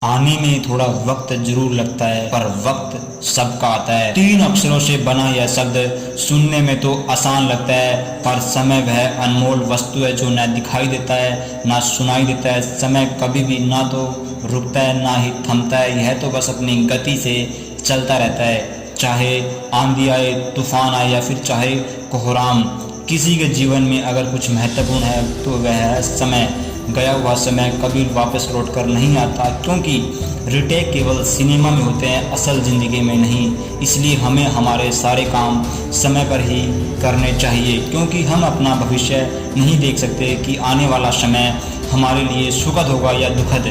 आने में थोड़ा वक्त जरूर लगता है, पर वक्त सबका आता है। 3 अक्षरों से बना यह शब्द सुनने में तो आसान लगता है, पर समय वह अनमोल वस्तु है जो न दिखाई देता है ना सुनाई देता है। समय कभी भी ना तो रुकता है ना ही थमता है, यह तो बस अपनी गति से चलता रहता है। चाहे आंधी आए, तूफान आए या फिर चाहे कोहराम, किसी के जीवन में अगर कुछ महत्वपूर्ण है तो वह है समय। गया हुआ समय कभी वापस लौट कर नहीं आता, क्योंकि रिटेक केवल सिनेमा में होते हैं, असल ज़िंदगी में नहीं। इसलिए हमें हमारे सारे काम समय पर ही करने चाहिए, क्योंकि हम अपना भविष्य नहीं देख सकते कि आने वाला समय हमारे लिए सुखद होगा या दुखद।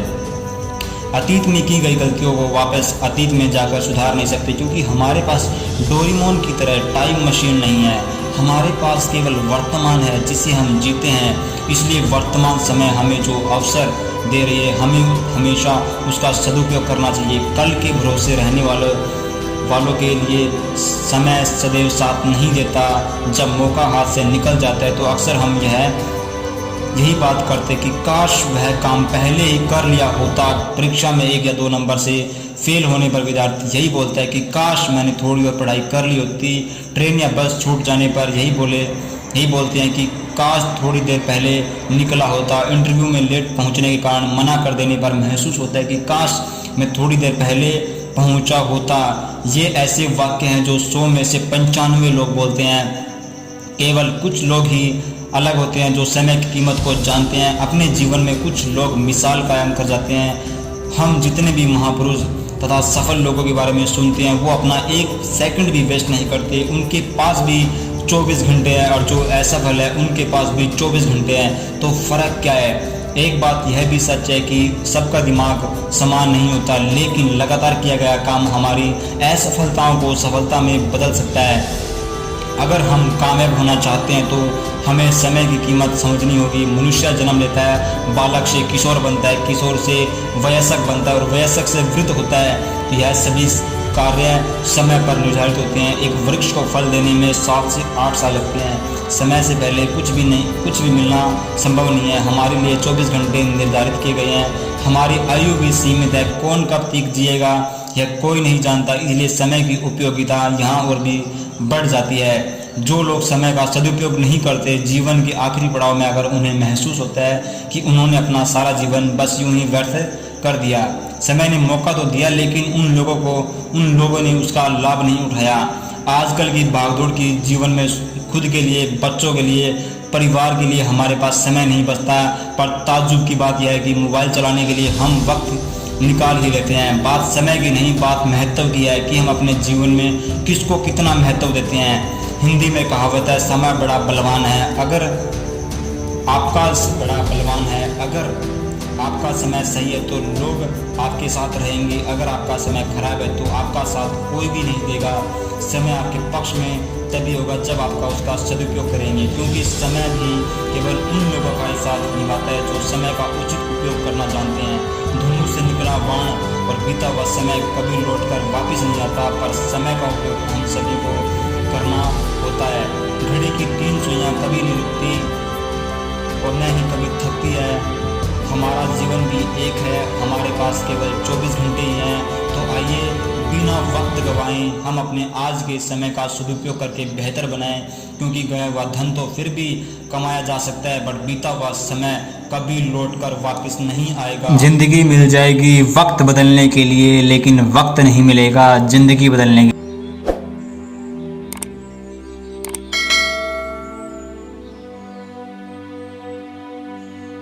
अतीत में की गई गलतियों को वापस अतीत में जाकर सुधार नहीं सकते, क्योंकि हमारे पास डोरेमोन की तरह टाइम मशीन नहीं है। हमारे पास केवल वर्तमान है जिसे हम जीते हैं। इसलिए वर्तमान समय हमें जो अवसर दे रही है, हमें हमेशा उसका सदुपयोग करना चाहिए। कल के भरोसे रहने वालों के लिए समय सदैव साथ नहीं देता। जब मौका हाथ से निकल जाता है तो अक्सर हम यही बात करते कि काश वह काम पहले ही कर लिया होता। परीक्षा में 1 या 2 नंबर से फेल होने पर विद्यार्थी यही बोलता है कि काश मैंने थोड़ी और पढ़ाई कर ली होती। ट्रेन या बस छूट जाने पर यही बोलते हैं कि काश थोड़ी देर पहले निकला होता। इंटरव्यू में लेट पहुंचने के कारण मना कर देने पर महसूस होता है कि काश मैं थोड़ी देर पहले पहुंचा होता। ये ऐसे वाक्य हैं जो 100 में से 95 लोग बोलते हैं। केवल कुछ लोग ही अलग होते हैं जो समय की कीमत को जानते हैं। अपने जीवन में कुछ लोग मिसाल कायम कर जाते हैं। हम जितने भी महापुरुष तथा सफल लोगों के बारे में सुनते हैं, वो अपना 1 सेकंड भी वेस्ट नहीं करते। उनके पास भी 24 घंटे हैं और जो असफल है उनके पास भी 24 घंटे हैं। तो फ़र्क क्या है? एक बात यह भी सच है कि सबका दिमाग समान नहीं होता, लेकिन लगातार किया गया काम हमारी असफलताओं को सफलता में बदल सकता है। अगर हम कामयाब होना चाहते हैं तो हमें समय की कीमत समझनी होगी। मनुष्य जन्म लेता है, बालक से किशोर बनता है, किशोर से वयस्क बनता है और वयस्क से वृद्ध होता है। यह सभी कार्य समय पर निर्धारित होते हैं। एक वृक्ष को फल देने में 7 से 8 साल लगते हैं। समय से पहले कुछ भी मिलना संभव नहीं है। हमारे लिए 24 घंटे निर्धारित किए गए हैं। हमारी आयु भी सीमित है। कौन कब तक जिएगा यह कोई नहीं जानता। इसलिए समय की उपयोगिता यहाँ और भी बढ़ जाती है। जो लोग समय का सदुपयोग नहीं करते, जीवन के आखिरी पड़ाव में अगर उन्हें महसूस होता है कि उन्होंने अपना सारा जीवन बस यूं ही व्यर्थ कर दिया। समय ने मौका तो दिया, लेकिन उन लोगों ने उसका लाभ नहीं उठाया। आजकल की भागदौड़ की जीवन में खुद के लिए, बच्चों के लिए, परिवार के लिए हमारे पास समय नहीं बचता। पर ताज्जुब की बात यह है कि मोबाइल चलाने के लिए हम वक्त निकाल ही लेते हैं। बात समय की नहीं, बात महत्व की है कि हम अपने जीवन में किसको कितना महत्व देते हैं। हिंदी में कहावत है, समय बड़ा बलवान है। अगर आपका समय सही है तो लोग आपके साथ रहेंगे। अगर आपका समय खराब है तो आपका साथ कोई भी नहीं देगा। समय आपके पक्ष में तभी होगा जब आपका उसका सदुपयोग करेंगे, क्योंकि समय भी केवल उन लोगों का ही साथ निभाता है जो समय का उचित उपयोग करना जानते हैं। धनुष से निकला बाण और बीता हुआ समय कभी लौट कर वापिस नहीं आता, पर समय का उपयोग हम सभी को करना होता है। घड़ी की 3 सुइयां कभी नहीं रुकती और न ही कभी थकती है। हमारा जीवन भी एक है, हमारे पास केवल 24 घंटे ही हैं। तो आइए बिना वक्त गवाएं हम अपने आज के समय का सदुपयोग करके बेहतर बनाएं, क्योंकि गया हुआ धन तो फिर भी कमाया जा सकता है, बट बीता हुआ समय कभी लौट कर वापस नहीं आएगा। जिंदगी मिल जाएगी वक्त बदलने के लिए, लेकिन वक्त नहीं मिलेगा जिंदगी बदलने के लिए।